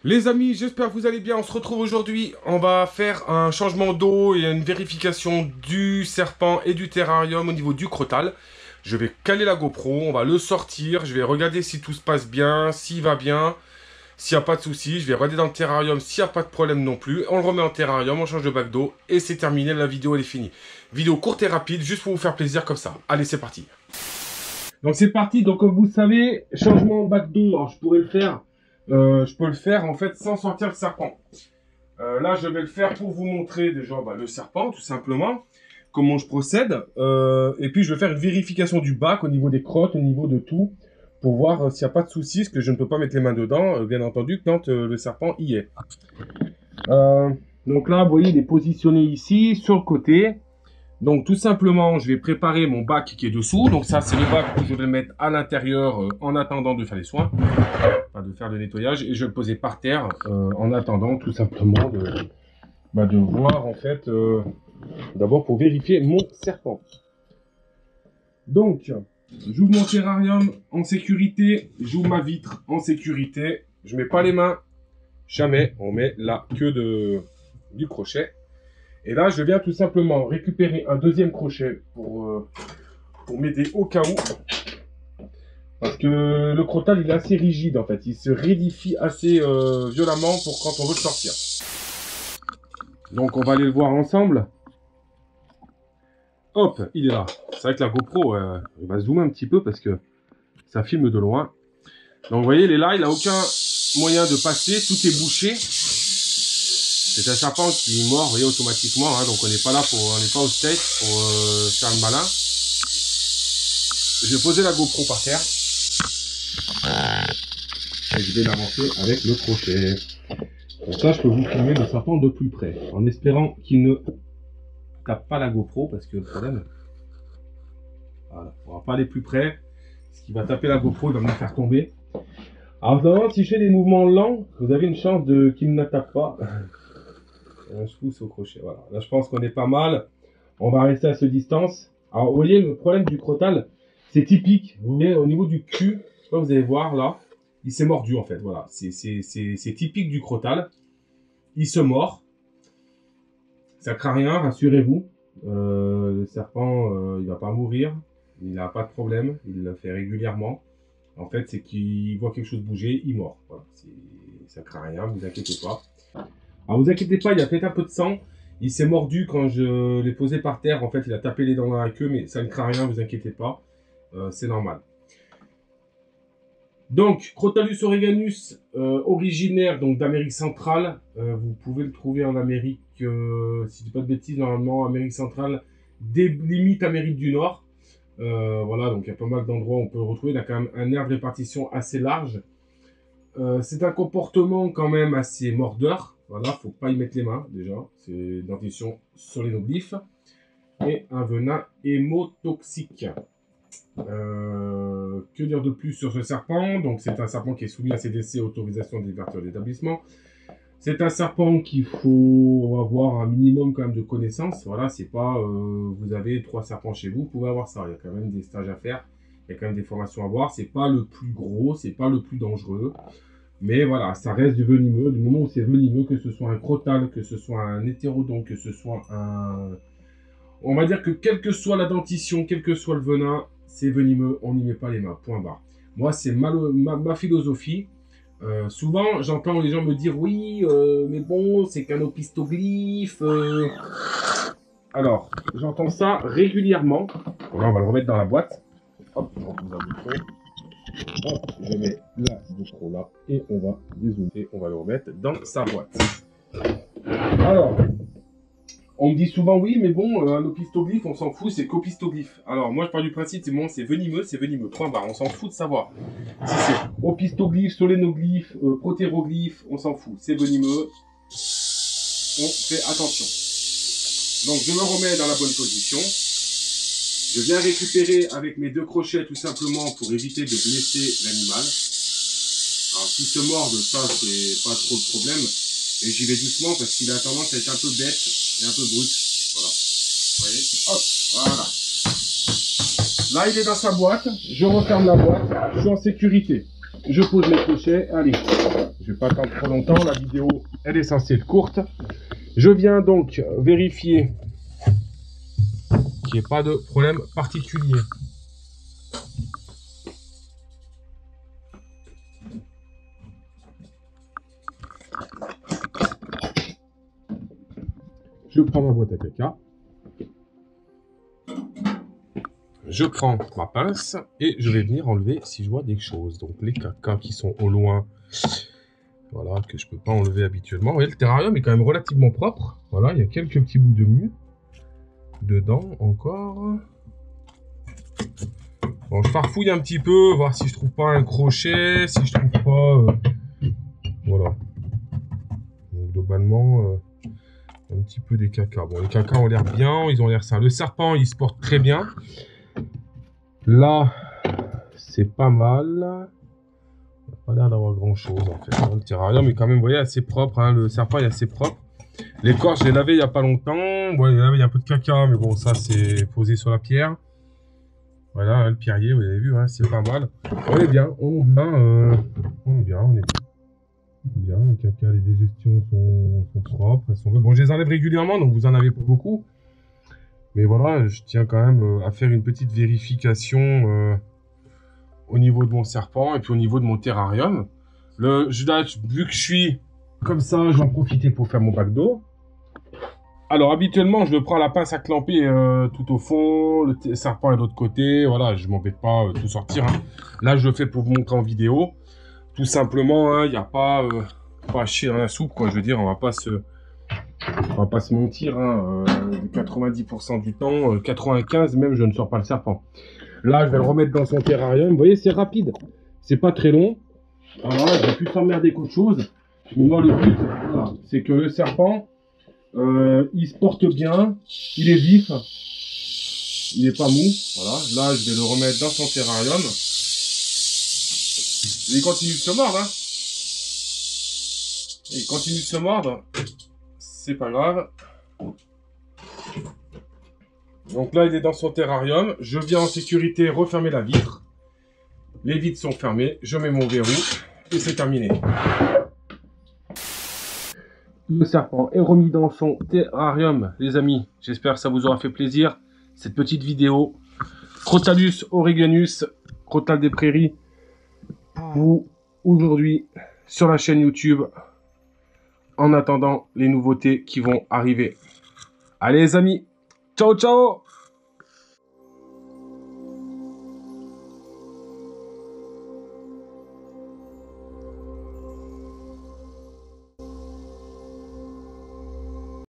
Les amis, j'espère que vous allez bien. On se retrouve aujourd'hui. On va faire un changement d'eau et une vérification du serpent et du terrarium au niveau du crotale. Je vais caler la GoPro, on va le sortir. Je vais regarder si tout se passe bien, s'il va bien, s'il n'y a pas de souci. Je vais regarder dans le terrarium s'il n'y a pas de problème non plus. On le remet en terrarium, on change de bac d'eau et c'est terminé. La vidéo elle est finie. Vidéo courte et rapide, juste pour vous faire plaisir comme ça. Allez, c'est parti. Donc c'est parti. Donc comme vous savez, changement de bac d'eau. Alors je pourrais le faire. Je peux le faire en fait sans sortir le serpent. Là, je vais le faire pour vous montrer déjà le serpent, tout simplement, comment je procède. Et puis, je vais faire une vérification du bac au niveau des crottes, au niveau de tout, pour voir s'il n'y a pas de soucis, parce que je ne peux pas mettre les mains dedans, bien entendu, quand le serpent y est. Donc là, vous voyez, il est positionné ici, sur le côté. Donc, tout simplement, je vais préparer mon bac qui est dessous. Donc, ça, c'est le bac que je vais mettre à l'intérieur en attendant de faire les soins. De faire le nettoyage. Et je vais le poser par terre en attendant, tout simplement, de voir, en fait, d'abord pour vérifier mon serpent. Donc, j'ouvre mon terrarium en sécurité. J'ouvre ma vitre en sécurité. Je mets pas les mains. Jamais. On met la queue du crochet. Et là, je viens tout simplement récupérer un deuxième crochet pour m'aider au cas où. Parce que le crotale, il est assez rigide, en fait. Il se raidifie assez violemment pour quand on veut le sortir. Donc, on va aller le voir ensemble. Hop, il est là. C'est vrai que la GoPro, on va zoomer un petit peu parce que ça filme de loin. Donc, vous voyez, il est là. Il n'a aucun moyen de passer. Tout est bouché. C'est un serpent qui mord, vous voyez, automatiquement. Hein, donc, on n'est pas là pour... On n'est pas au steak pour faire le malin. Je vais poser la GoPro par terre. Et je vais l'avancer avec le crochet. Comme ça, je peux vous filmer le serpent de plus près. En espérant qu'il ne tape pas la GoPro. Parce que le problème... Voilà, on va pas aller plus près. Parce qu'il va taper la GoPro, il va me faire tomber. Alors, normalement, si je fais des mouvements lents, vous avez une chance qu'il ne tape pas. Je pousse au crochet. Voilà. Là, je pense qu'on est pas mal. On va rester à cette distance. Alors, vous voyez, le problème du crotale, c'est typique. Vous voyez, au niveau du cul, je sais pas, vous allez voir là, il s'est mordu en fait. Voilà, c'est typique du crotale. Il se mord. Ça craint rien, rassurez-vous. Le serpent, il va pas mourir. Il n'a pas de problème. Il le fait régulièrement. En fait, c'est qu'il voit quelque chose bouger, il mord. Voilà, ça craint rien, vous inquiétez pas. Alors, vous inquiétez pas, il a fait un peu de sang. Il s'est mordu quand je l'ai posé par terre. En fait, il a tapé les dents dans la queue, mais ça ne craint rien, vous inquiétez pas. C'est normal. Donc, Crotalus oreganus, originaire d'Amérique centrale. Vous pouvez le trouver en Amérique, si je dis pas de bêtises, normalement, Amérique centrale, des limites Amérique du Nord. Voilà, donc il y a pas mal d'endroits où on peut le retrouver. Il a quand même un aire de répartition assez large. C'est un comportement quand même assez mordeur. Voilà, faut pas y mettre les mains déjà. C'est une dentition solénoglyphe. Et un venin hémotoxique. Que dire de plus sur ce serpent? Donc c'est un serpent qui est soumis à CDC, autorisation d'ouverture d'établissement. C'est un serpent qu'il faut avoir un minimum quand même de connaissances. Voilà, c'est pas vous avez 3 serpents chez vous, vous pouvez avoir ça. Il y a quand même des stages à faire, il y a quand même des formations à voir. C'est pas le plus gros, c'est pas le plus dangereux. Mais voilà, ça reste du venimeux. Du moment où c'est venimeux, que ce soit un crotale, que ce soit un hétérodon, que ce soit un... On va dire que quelle que soit la dentition, quel que soit le venin, c'est venimeux, on n'y met pas les mains, point barre. Moi, c'est ma philosophie. Souvent, j'entends les gens me dire « Oui, mais bon, c'est qu'un opistoglyphe. Alors, j'entends ça régulièrement. Bon, là, on va le remettre dans la boîte. Hop, on vous a montré. Hop, je mets la GoPro là et on va dézoomer et on va le remettre dans sa boîte. Alors, on me dit souvent oui, mais bon, un opistoglyphe, on s'en fout, c'est qu'opistoglyphe. Alors, moi je pars du principe, c'est bon, c'est venimeux, point barre. On s'en fout de savoir si c'est opistoglyphe, solénoglyphe, protéroglyphe, on s'en fout, c'est venimeux. On fait attention. Donc, je me remets dans la bonne position. Je viens récupérer avec mes 2 crochets tout simplement pour éviter de blesser l'animal. Alors s'il se mord, ça c'est pas trop de problème. Et j'y vais doucement parce qu'il a tendance à être un peu bête et un peu brut. Voilà. Vous voyez? Hop, voilà. Là il est dans sa boîte, je referme la boîte, je suis en sécurité. Je pose mes crochets, allez. je vais pas attendre trop longtemps. La vidéo, elle est censée être courte. Je viens donc vérifier qu'il n'y ait pas de problème particulier. Je prends ma boîte à caca. Je prends ma pince et je vais venir enlever si je vois des choses. Donc les cacas qui sont au loin, voilà, que je peux pas enlever habituellement. Vous voyez, le terrarium est quand même relativement propre. Voilà, il y a quelques petits bouts de mue dedans encore. Bon, je farfouille un petit peu, voir si je trouve pas un crochet, si je trouve pas... voilà. Donc globalement, un petit peu des cacas. Bon, les cacas ont l'air bien, ils ont l'air sains. Le serpent, il se porte très bien. Là, c'est pas mal. Il n'a pas l'air d'avoir grand chose en fait. Le terrarium est quand même, vous voyez, assez propre. Hein. Le serpent est assez propre. L'écorce, je l'ai lavé il n'y a pas longtemps. Bon, il y a un peu de caca, mais bon, ça c'est posé sur la pierre. Voilà, hein, le pierrier, vous avez vu, hein, c'est pas mal. On est bien, on est bien. Bien, les caca, les digestions sont propres. Elles sont... Bon, je les enlève régulièrement, donc vous en avez pas beaucoup. Mais voilà, je tiens quand même à faire une petite vérification au niveau de mon serpent et puis au niveau de mon terrarium. Vu que je suis comme ça, je vais en profiter pour faire mon bac d'eau. Alors habituellement, je le prends à la pince à clamper tout au fond, le serpent est de l'autre côté. Voilà, je m'embête pas tout sortir. Hein. Là, je le fais pour vous montrer en vidéo. Tout simplement, il n'y a pas à chier dans la soupe, quoi. Je veux dire, on va pas se mentir, hein, 90% du temps, 95% même, je ne sors pas le serpent. Là, je vais le remettre dans son terrarium. Vous voyez, c'est rapide. C'est pas très long. Alors là, je vais plus s'emmerder qu'autre chose. Mais moi, le but, voilà, c'est que le serpent, il se porte bien, il est vif, il n'est pas mou. Voilà, là, je vais le remettre dans son terrarium. Il continue de se mordre, hein. Il continue de se mordre. C'est pas grave. Donc là, il est dans son terrarium. Je viens en sécurité refermer la vitre. Les vitres sont fermées. Je mets mon verrou et c'est terminé. Le serpent est remis dans son terrarium, les amis. J'espère que ça vous aura fait plaisir. Cette petite vidéo. Crotalus oreganus, crotal des prairies. Pour aujourd'hui sur la chaîne YouTube. En attendant les nouveautés qui vont arriver. Allez les amis, ciao ciao!